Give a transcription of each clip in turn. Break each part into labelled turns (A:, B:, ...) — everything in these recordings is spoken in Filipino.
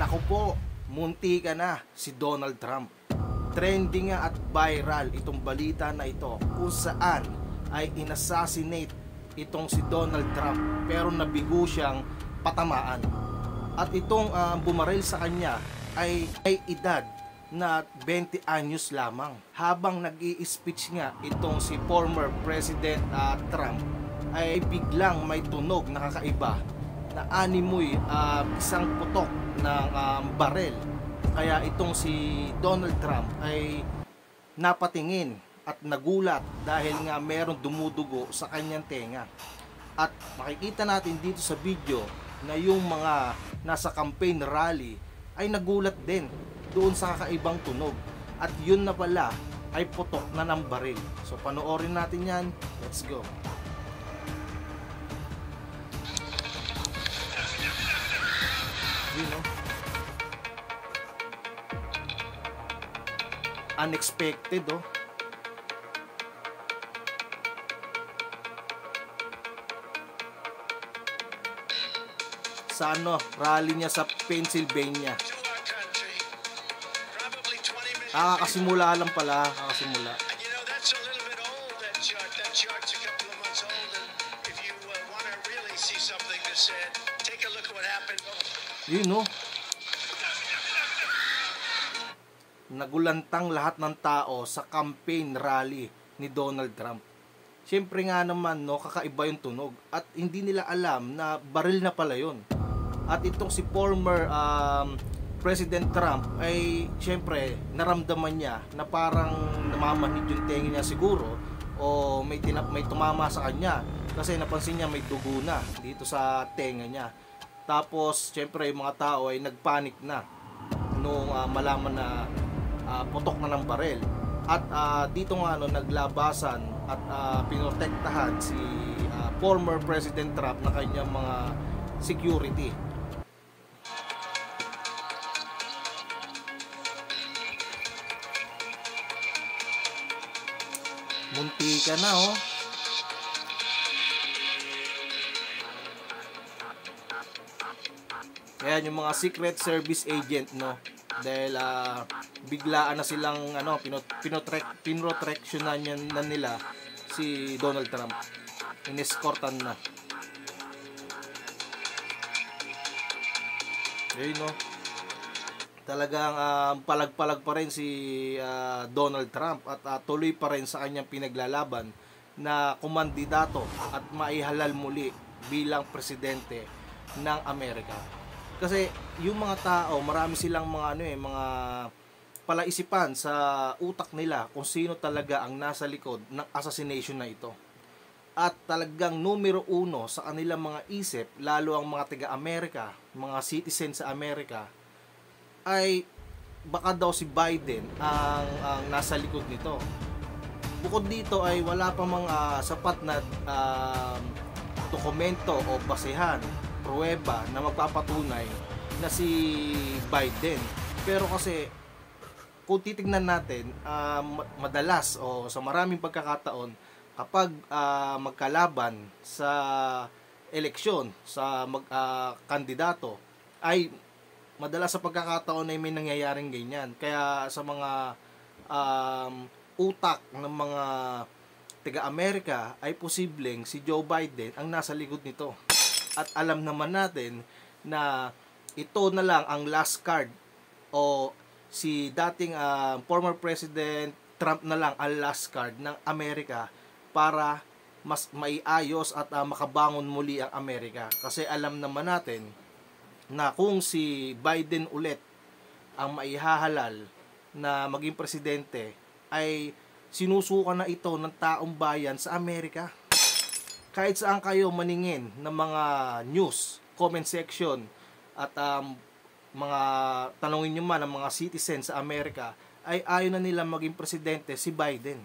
A: Naku po, munti ka na si Donald Trump. Trending nga at viral itong balita na ito kung saan ay inassassinate itong si Donald Trump pero nabigo siyang patamaan. At itong bumaril sa kanya ay may edad na 20 anyos lamang. Habang nag-i-speech nga itong si former President Trump ay biglang may tunog na kakaiba na animoy isang putok ng barel. Kaya itong si Donald Trump ay napatingin at nagulat dahil nga merong dumudugo sa kanyang tenga. At makikita natin dito sa video na yung mga nasa campaign rally ay nagulat din doon sa kakaibang tunog. At yun na pala ay putok na ng baril. So panoorin natin yan. Let's go. Yun, no? Unexpected, oh. Sa rally niya sa Pennsylvania. Kakasimula lang pala, kakasimula. Yun, no? Nagulantang lahat ng tao sa campaign rally ni Donald Trump. Siyempre nga naman, no, kakaiba yung tunog at hindi nila alam na baril na pala yun. At itong si former President Trump ay siyempre naramdaman niya na parang namamanhid yung tenga niya siguro o may tumama sa kanya kasi napansin niya may dugo na dito sa tenga niya. Tapos siyempre yung mga tao ay nagpanik na nung malaman na putok na ng barel. At dito nga naglabasan at pinotektahan si former President Trump na kanyang mga security. Munti ka na, oh. Kaya yung mga Secret Service agent, no, dahil biglaan na silang pinotraksyonan na nila si Donald Trump. Inescortan na. Yun, no. Talagang palag-palag pa rin si Donald Trump at tuloy pa rin sa kanyang pinaglalaban na kumandidato at maihalal muli bilang presidente ng Amerika. Kasi yung mga tao, marami silang mga mga palaisipan sa utak nila kung sino talaga ang nasa likod ng assassination na ito. At talagang numero uno sa kanilang mga isip, lalo ang mga taga-Amerika, mga citizen sa Amerika, ay baka daw si Biden ang nasa likod nito. Bukod dito ay wala pa mga sapat na dokumento o basehan, pruweba na magpapatunay na si Biden. Pero kasi kung titignan natin, madalas o sa maraming pagkakataon kapag magkalaban sa eleksyon sa kandidato ay madalas sa pagkakataon ay may nangyayaring ganyan. Kaya sa mga utak ng mga taga-Amerika ay posibleng si Joe Biden ang nasa likod nito. At alam naman natin na ito na lang ang last card o si dating former President Trump na lang ang last card ng Amerika para mas maiayos at makabangon muli ang Amerika. Kasi alam naman natin na kung si Biden ulit ang maihahalal na maging presidente ay sinusuka na ito ng taong bayan sa Amerika. Kahit saan kayo maningin ng mga news, comment section at mga tanongin nyo man ng mga citizen sa Amerika ay ayaw na nila maging presidente si Biden.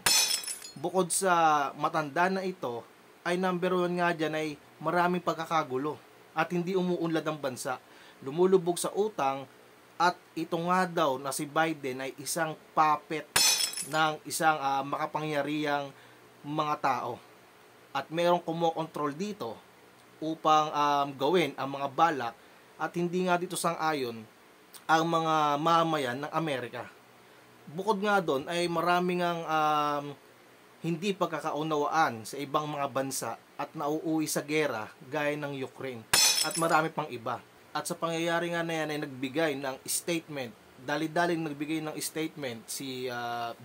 A: Bukod sa matanda na ito ay number one nga dyan ay maraming pagkakagulo at hindi umuunlad ang bansa. Lumulubog sa utang at ito nga daw na si Biden ay isang puppet ng isang makapangyarihang mga tao at merong kumokontrol dito upang gawin ang mga balak at hindi nga dito sang-ayon ang mga mamayan ng Amerika. Bukod nga doon ay maraming ang hindi pagkakaunawaan sa ibang mga bansa at nauuwi sa gera gaya ng Ukraine at marami pang iba. At sa pangyayari nga na yan ay nagbigay ng statement, dali-daling nagbigay ng statement si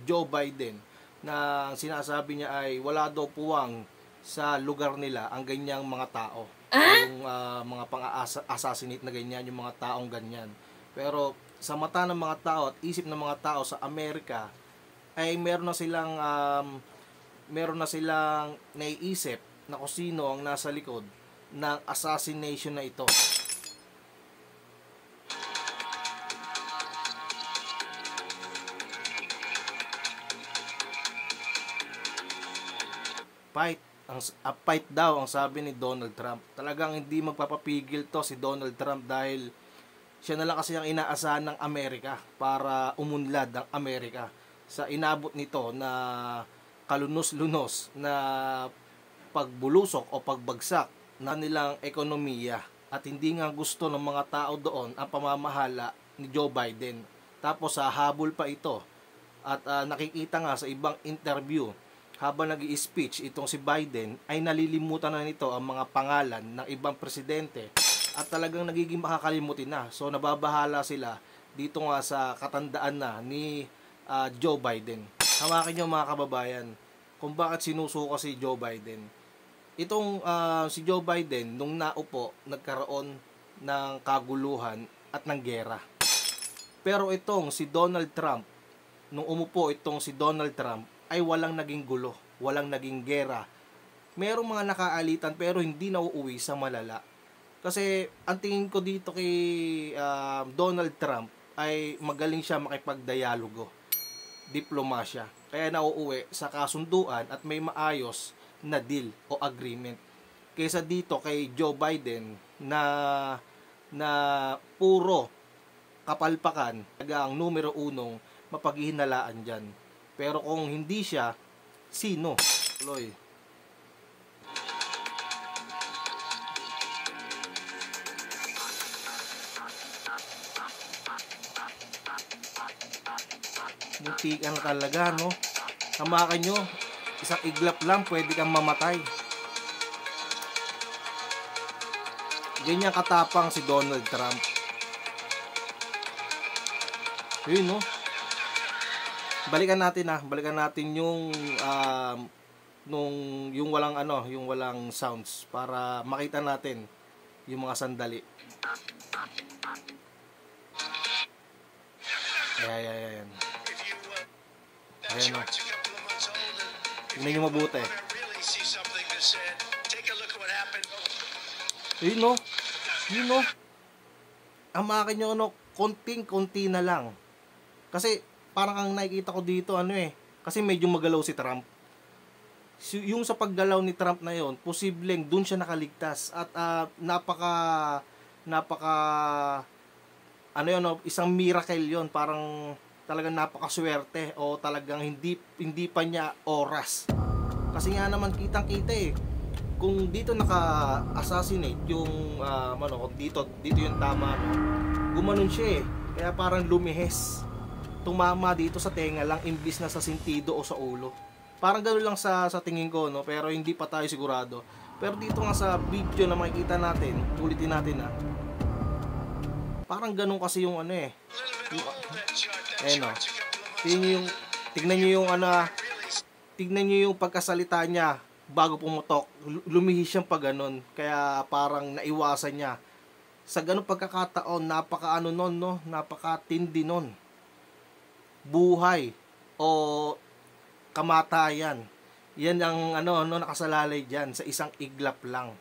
A: Joe Biden na sinasabi niya ay wala daw puwang sa lugar nila ang ganyang mga tao. Yung mga pang-assassinate na ganyan, yung mga taong ganyan. Pero sa mata ng mga tao at isip ng mga tao sa Amerika ay meron na silang naiisip na kung sino ang nasa likod ng assassination na ito. Fight daw ang sabi ni Donald Trump. Talagang hindi magpapapigil to si Donald Trump dahil siya na lang kasi ang inaasahan ng Amerika para umunlad ng Amerika sa inabot nito na kalunos-lunos na pagbulusok o pagbagsak na nilang ekonomiya at hindi nga gusto ng mga tao doon ang pamamahala ni Joe Biden. Tapos habol pa ito at nakikita nga sa ibang interview habang nag-i-speech itong si Biden ay nalilimutan na nito ang mga pangalan ng ibang presidente at talagang nagiging makakalimutin na. So nababahala sila dito nga sa katandaan na ni Joe Biden. Hamakin nyo mga kababayan kung bakit sinusuko si Joe Biden. Itong si Joe Biden nung naupo nagkaroon ng kaguluhan at ng gera. Pero itong si Donald Trump, nung umupo itong si Donald Trump ay walang naging gulo, walang naging gera. Merong mga nakaalitan pero hindi nauuwi sa malala. Kasi ang tingin ko dito kay Donald Trump ay magaling siya makipagdialogo, diplomasya. Kaya nauuwi sa kasunduan at may maayos na deal o agreement. Kaysa dito kay Joe Biden na puro kapalpakan, ang numero unong mapaghihinalaan dyan. Pero kung hindi siya, sino? Tuloy. Muntikan na talaga, no? Hamakan nyo, isang iglap lang, pwede kang mamatay. Ganyan katapang si Donald Trump. Yun, no? Balikan natin yung yung walang sounds para makita natin yung mga sandali. Ayan. Ayan, no? Tingnan nyo mabuti. Yun, no? Amakin nyo, konting-konti na lang. Kasi parang ang nakikita ko dito kasi medyo magalaw si Trump. Yung sa paggalaw ni Trump na yon, posibleng dun siya nakaligtas at isang miracle yon, parang talagang napakaswerte o talagang hindi pa niya oras. Kasi nga naman kitang-kita kung dito naka-assassinate yung dito yung tama, gumanon siya kaya parang lumihes. Tumama dito sa tenga lang imbis na sa sentido o sa ulo. Parang gano'n lang sa tingin ko, no? Pero hindi pa tayo sigurado. Pero dito nga sa video na makikita natin, ulitin natin parang gano'n kasi yung tignan nyo yung pagkasalita niya bago pumutok. Lumihis siyang pa gano'n. Kaya parang naiwasan niya. Sa gano'ng pagkakataon, napakatindi nun. Buhay o kamatayan. Yan ang nakasalalay diyan sa isang iglap lang.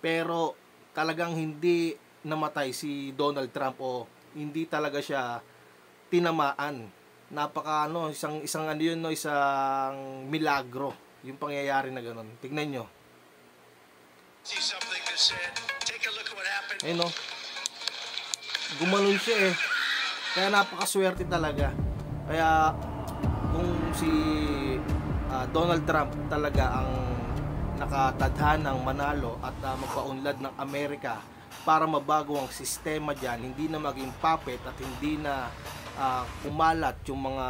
A: Pero talagang hindi namatay si Donald Trump o hindi talaga siya tinamaan. Isang milagro yung pangyayari na gano'n. Tignan nyo. Ayun, no? Gumanon siya Kaya napakaswerte talaga. Kaya kung si Donald Trump talaga ang nakatadhanang manalo at magpaunlad ng Amerika para mabago ang sistema dyan, hindi na maging puppet at hindi na kumalat yung mga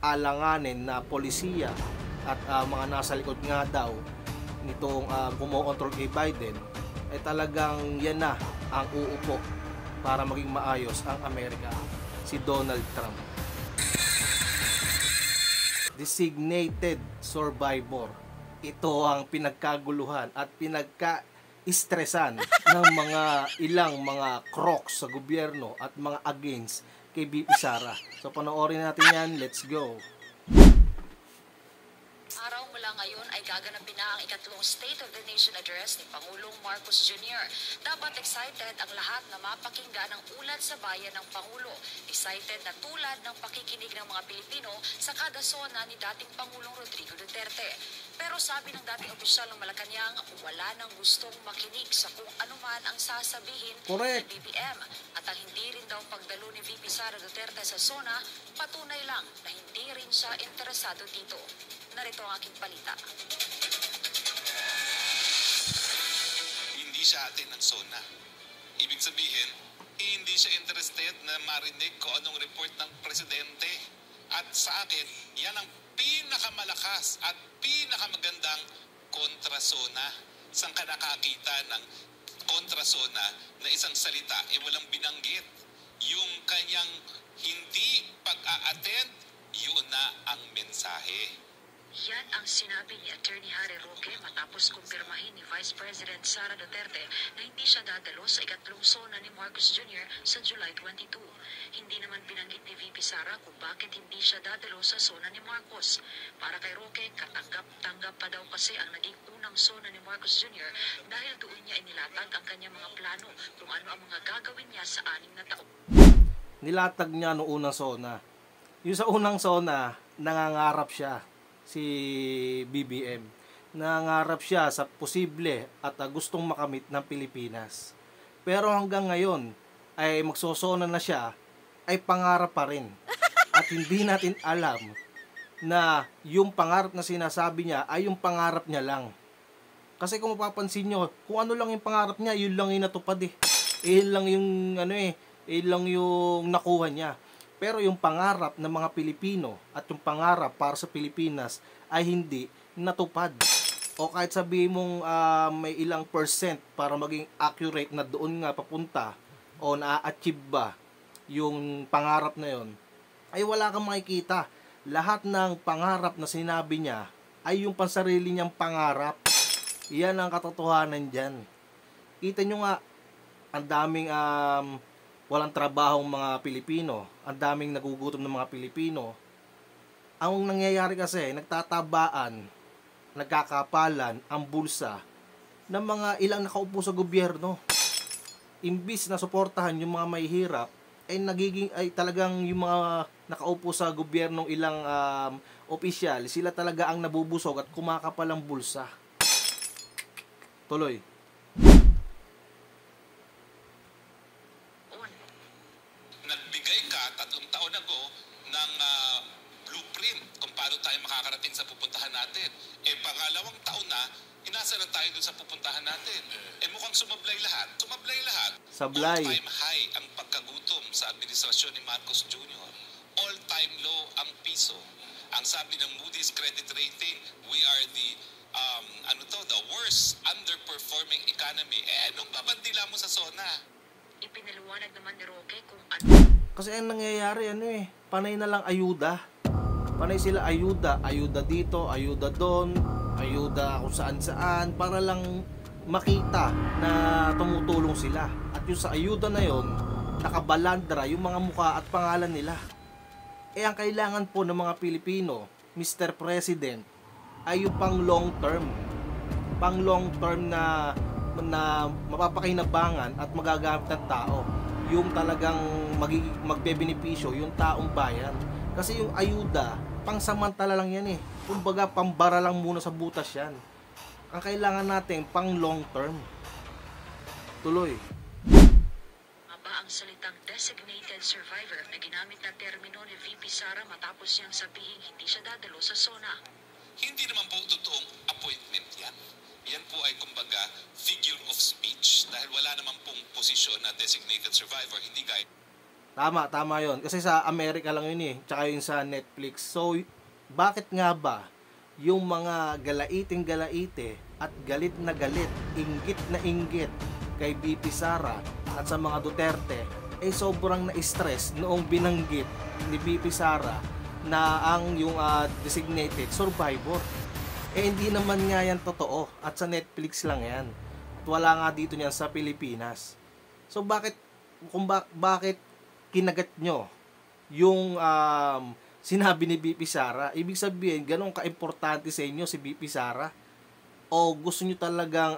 A: alanganin na polisiya at mga nasa likod nga daw nitong kumokontrol kay Biden, ay talagang yan na ang uupo para maging maayos ang Amerika, si Donald Trump. Designated survivor. Ito ang pinagkaguluhan at pinagka-istresan ng mga ilang mga crocs sa gobyerno at mga against kay VP Sara. So panoorin natin yan, let's go.
B: Araw mula ngayon ay gaganapin na ang ikatlong State of the Nation Address ni Pangulong Marcos Jr. Dapat excited ang lahat na mapakinggan ang ulat sa bayan ng Pangulo. Excited na tulad ng pakikinig ng mga Pilipino sa kada zona ni dating Pangulong Rodrigo Duterte. Pero sabi ng dating opisyal ng Malacanang, wala nang gustong makinig sa kung anuman ang sasabihin ng BBM. At ang hindi rin daw pagdalo ni VP Sara Duterte sa zona, patunay lang na hindi rin siya interesado dito. Narito ang aking balita.
C: Hindi siya atin ng zona. Ibig sabihin, hindi siya interested na marinig kung anong report ng presidente. At sa akin, yan ang pinakamalakas at pinakamagandang kontrasona. Saan ka nakakita ng kontrasona na isang salita walang binanggit? Yung kanyang hindi pag-a-attend, yun na ang mensahe.
B: Yan ang sinabi ni Attorney Harry Roque matapos kumpirmahin ni Vice President Sara Duterte na hindi siya dadalo sa ikatlong zona ni Marcos Jr. sa July 22. Hindi naman binanggit ni VP Sara kung bakit hindi siya dadalo sa zona ni Marcos. Para kay Roque, katanggap-tanggap pa daw kasi ang naging unang zona ni Marcos Jr. dahil doon niya inilatag ang kanyang mga plano kung ano ang mga gagawin niya sa 6 na taon.
A: Nilatag niya noong unang zona. Yung sa unang zona, nangangarap siya. Si BBM. Nangangarap siya sa posible at gustong makamit ng Pilipinas. Pero hanggang ngayon ay magsosona na siya, ay pangarap pa rin. At hindi natin alam na yung pangarap na sinasabi niya ay yung pangarap niya lang. Kasi kung mapapansin nyo, kung ano lang yung pangarap niya, yun lang yung natupad eh. Yun lang yung yun lang yung nakuha niya. Pero yung pangarap ng mga Pilipino at yung pangarap para sa Pilipinas ay hindi natupad. O kahit sabihin mong may ilang percent para maging accurate na doon nga papunta o na-achieve ba yung pangarap na yon, ay wala kang makikita. Lahat ng pangarap na sinabi niya ay yung pansarili niyang pangarap. Yan ang katotohanan dyan. Kita nyo nga, ang daming walang trabaho ng mga Pilipino, ang daming nagugutom ng mga Pilipino. Ang nangyayari kasi, nagtatabaan, nagkakapalan ang bulsa ng mga ilang nakaupo sa gobyerno. Imbis na suportahan yung mga mahihirap, ay talagang yung mga nakaupo sa gobyernong ilang opisyal, sila talaga ang nabubusog at kumakapal ang bulsa. Tuloy.
C: Nagbigay ka 3 taon ago ng blueprint kung paano tayo makakarating sa pupuntahan natin. Pangalawang taon na, inasa na tayo dun sa pupuntahan natin. Mukhang sumablay lahat.
A: Sablay.
C: All-time high ang pagkagutom sa administrasyon ni Marcos Jr. All-time low ang piso. Ang sabi ng Moody's credit rating, we are the the worst underperforming economy. Anong babandila mo sa zona?
B: Ipinaliwanag naman ni Roque kung ano.
A: Kasi ang nangyayari, panay na lang ayuda. Panay sila ayuda dito, ayuda doon, ayuda kung saan-saan, para lang makita na tumutulong sila. At yung sa ayuda na yon, nakabalandra yung mga mukha at pangalan nila. Ang kailangan po ng mga Pilipino, Mr. President, ay yung pang long term. Pang long term na mapapakinabangan at magagamit ng tao. Yung talagang magbebenepisyo yung taong bayan. Kasi yung ayuda, pangsamantala lang yan eh. Kumbaga, pambara lang muna sa butas yan. Ang kailangan natin, pang long term. Tuloy.
B: Aba ang salitang designated survivor na ginamit na termino ni VP Sara matapos niyang sabihin hindi siya dadalo sa zona.
C: Hindi naman po totoong appointment yan. yan po ay kumbaga figure of speech dahil wala naman pong posisyon na designated survivor, hindi gaya.
A: Tama yon. Kasi sa Amerika lang yun eh. Tsaka yun sa Netflix. So, bakit nga ba yung mga galaiting-galaite at galit na galit, inggit na inggit kay BP Sara at sa mga Duterte, eh sobrang na-stress noong binanggit ni BP Sara na ang yung designated survivor. Eh hindi naman nga yan totoo at sa Netflix lang yan. At wala nga dito niyan sa Pilipinas. So bakit kinagat nyo yung sinabi ni BP Sara? Ibig sabihin, ganun ka-importante sa inyo si BP Sara? O gusto nyo talagang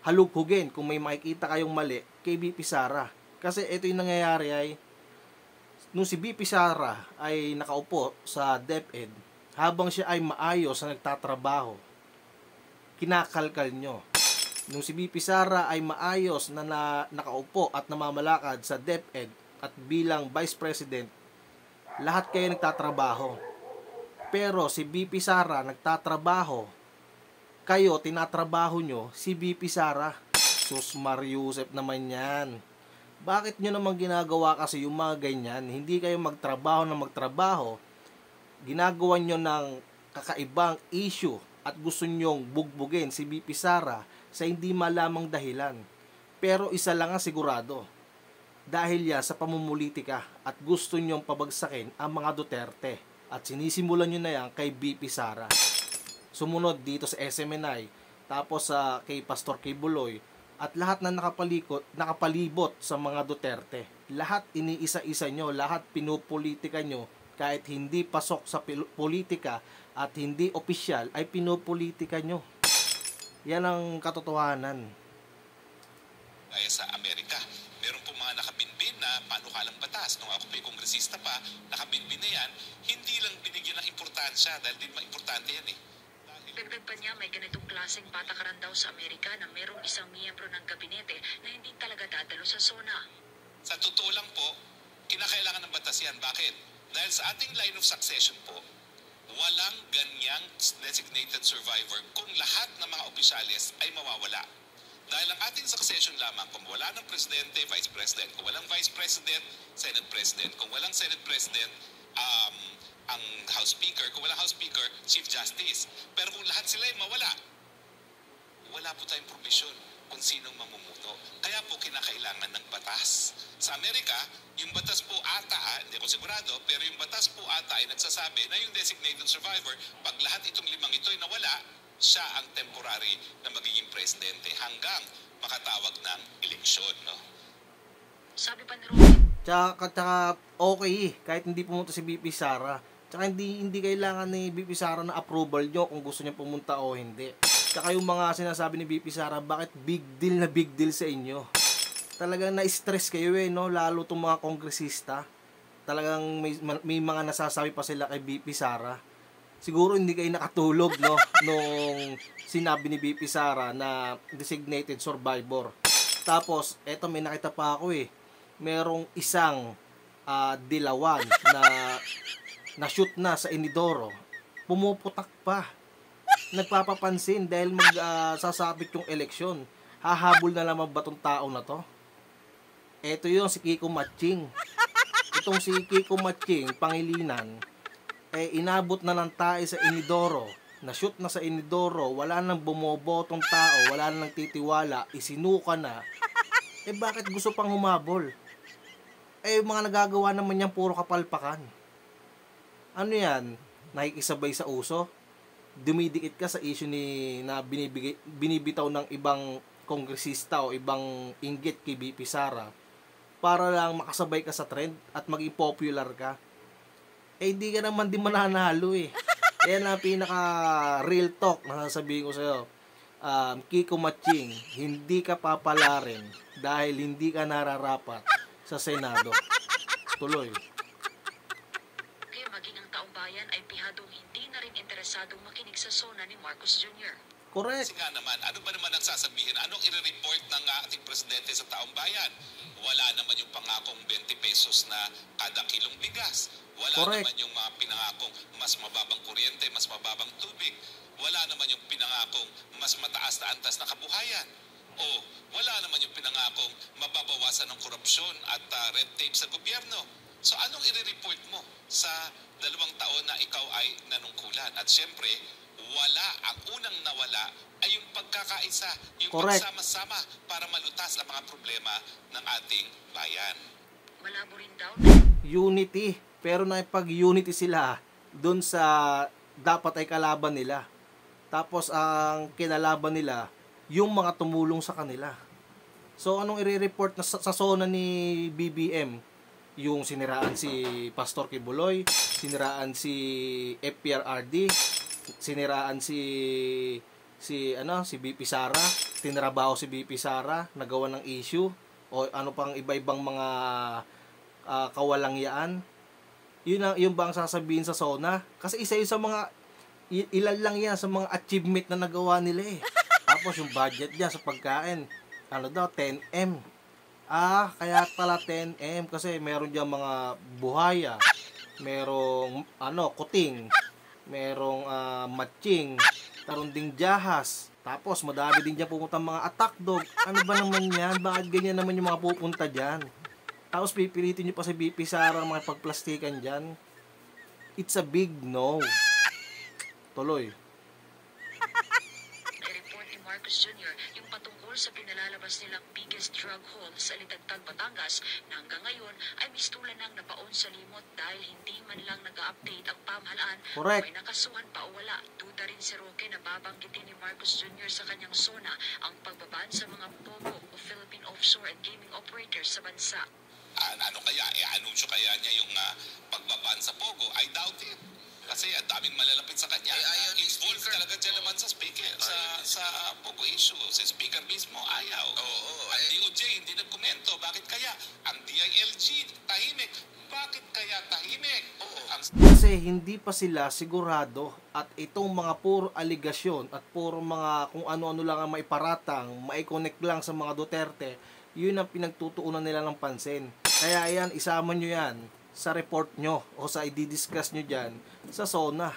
A: halughugin kung may makikita kayong mali kay BP Sara? Kasi ito yung nangyayari ay, nung si BP Sara ay nakaupo sa DepEd, habang siya ay maayos na nagtatrabaho, kinakalkal nyo. Nung si BP Sara ay maayos na nakaupo at namamalakad sa DepEd at bilang Vice President, lahat kayo nagtatrabaho. Pero si BP Sara nagtatrabaho, kayo tinatrabaho nyo si BP Sara. Sus Mariusep naman yan. Bakit nyo naman ginagawa kasi yung mga ganyan? Hindi kayo magtrabaho na magtrabaho, ginagawa nyo ng kakaibang issue at gusto nyong bugbugin si BP Sara sa hindi malamang dahilan. Pero isa lang ang sigurado, dahil yan sa pamumulitika at gusto nyong pabagsakin ang mga Duterte at sinisimulan nyo na yan kay BP Sara. Sumunod dito sa SMNI, tapos kay Pastor Kibuloy, at lahat na nakapalibot sa mga Duterte. Lahat iniisa-isa nyo, lahat pinupolitika nyo, kahit hindi pasok sa politika at hindi opisyal, ay pinupolitika nyo. Yan ang katotohanan.
C: Gaya sa Amerika, meron po mga nakabinbin na panukalang batas. Nung ako po'y kongresista pa, nakabinbin na yan, hindi lang binigyan ng importansya dahil din importante yan eh.
B: Dagdag pa niya, may ganitong klaseng patakaran daw sa Amerika na merong isang miyembro ng gabinete na hindi talaga dadalo sa SONA.
C: Sa totoo lang po, kinakailangan ng batas yan. Bakit? Dahil sa ating line of succession po, walang ganyang designated survivor kung lahat ng mga opisyalis ay mawawala. Dahil ang ating succession lamang, kung wala ng presidente, vice president. Kung walang vice president, senate president. Kung walang senate president, ang House Speaker. Kung walang House Speaker, Chief Justice. Pero kung lahat sila ay mawala, wala po tayong provision kung sinong mamumuno. Kaya po kinakailangan ng batas. Sa Amerika, yung batas po ata, hindi ko sigurado, pero yung batas po ata ay nagsasabi na yung designated survivor, pag lahat itong limang ito ay nawala, siya ang temporary na magiging presidente hanggang makatawag ng eleksyon. No?
B: Sabi pa ni Ruben,
A: Tsaka okay kahit hindi pumunta si BP Sara. Tsaka hindi kailangan ni BP Sara na approval nyo kung gusto niya pumunta o hindi. Tsaka yung mga sinasabi ni BP Sara, bakit big deal sa inyo? Talagang na-stress kayo no? Lalo itong mga kongresista. Talagang may mga nasasabi pa sila kay BP Sara. Siguro hindi kayo nakatulog, no? Nung sinabi ni BP Sara na designated survivor. Tapos, eto may nakita pa ako merong isang dilawan na shoot na sa inidoro, pumuputak pa, nagpapapansin dahil sasabit yung eleksyon. Hahabol na naman ba tong tao na to? Eto yung si Kiko Matching. Itong si Kiko Matching, Pangilinan, inabot na ng tae sa inidoro, na shoot na sa inidoro, wala nang bumobotong tao, wala nang titiwala, isinuka na. Bakit gusto pang humabol? Mga nagagawa naman yan puro kapalpakan. Ano yan? Nakikisabay sa uso? Dumidikit ka sa issue na binibitaw ng ibang kongresista o ibang inggit kay BP Sara para lang makasabay ka sa trend at maging popular ka. Hindi ka naman din mananalo Yan ang pinaka real talk na sasabihin ko sa'yo. Kiko Matching, hindi ka papalarin dahil hindi ka nararapat sa Senado. Tuloy.
B: kaya maging ang taong bayan ay pihadong hindi na rin interesadong makinig sa SONA ni Marcos Jr.
A: Correct.
C: Kasi nga naman, ano ba naman ang sasabihin? Anong i-report ng ating presidente sa taong bayan? Wala naman yung pangakong 20 pesos na kada kilong bigas. Wala
A: Correct.
C: naman yung mga pinangakong mas mababang kuryente, mas mababang tubig. wala naman yung pinangakong mas mataas na antas na kabuhayan. O wala naman yung pinangakong mababawasan ng korupsyon at red tape sa gobyerno. So anong i-report mo sa 2 taon na ikaw ay nanungkulan? At syempre, ang unang nawala ay yung pagkakaisa, yung
A: Correct.
C: pagsama-sama para malutas ang mga problema ng ating bayan.
B: Malabo rin daw
A: Unity. Pero nakipag-unity sila doon sa dapat ay kalaban nila. Tapos ang kinalaban nila, yung mga tumulong sa kanila. So anong i-report na sa zona ni BBM? Yung siniraan si Pastor Kibuloy, siniraan si FPRRD, siniraan si BP Sara, tinrabaho si BP Sara, nagawa ng issue o ano pang iba-ibang mga kawalangyaan. Yun ba ang sasabihin sa zona? Kasi isa yun sa mga ilan lang yan sa mga achievement na nagawa nila eh. Tapos yung budget niya sa pagkain, 10M. Kaya pala 10M kasi meron diyan mga buhaya, merong kuting, merong matching, tarunding jahas. Tapos madami din diyan pupunta mga attack dog. Ano ba naman yan? Bakit ganyan naman yung mga pupunta diyan? Tapos pipilitin nyo pa si BP Sara ng mga pagplastikan dyan. It's a big no. Tuloy.
B: report ni Marcos Jr. yung patungkol sa pinalalabas nilang biggest drug haul sa Litagtag, Batangas na hanggang ngayon ay mistulan ng napaon sa limot dahil hindi man lang nag-update ang pamahalaan
A: Correct.
B: kung may nakasuhan pa o wala. Duda rin si Roque na babanggitin ni Marcos Jr. sa kanyang zona ang pagbaban sa mga POGO o Philippine Offshore and Gaming Operators sa bansa.
C: Anunsyo kaya niya yung pagbaban sa Pogo? I doubt it. Kasi ang daming malalapit sa kanya. Involved talaga dyan naman sa speaker, sa Pogo issue. Si speaker mismo, ayaw. Ang DOJ, hindi nagkomento. Bakit kaya? Ang DILG, tahimik. Bakit kaya tahimik?
A: Kasi hindi pa sila sigurado at itong mga puro aligasyon at puro mga kung ano-ano lang ang maiparatang, maiconnect lang sa mga Duterte, yun ang pinagtutuunan nila ng pansin. Kaya yan, isama nyo yan sa report nyo o sa i-discuss nyo dyan sa zona.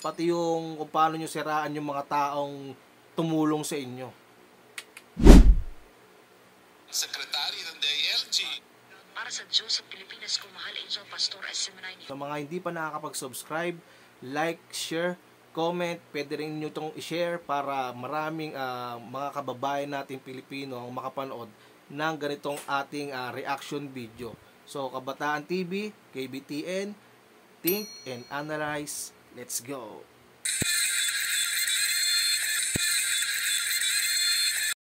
A: Pati yung kung paano nyo siraan yung mga taong tumulong sa inyo.
C: Secretary ng DILG.
B: Para sa Diyos sa Pilipinas, kung mahal Angel Pastor S.
A: Sa mga hindi pa nakakapag-subscribe, like, share, comment, pwede rin nyo itong i-share para maraming mga kababayan nating Pilipino ang makapanood ng ganitong ating reaction video. So, Kabataan TV, KBTN, Think and Analyze. Let's go!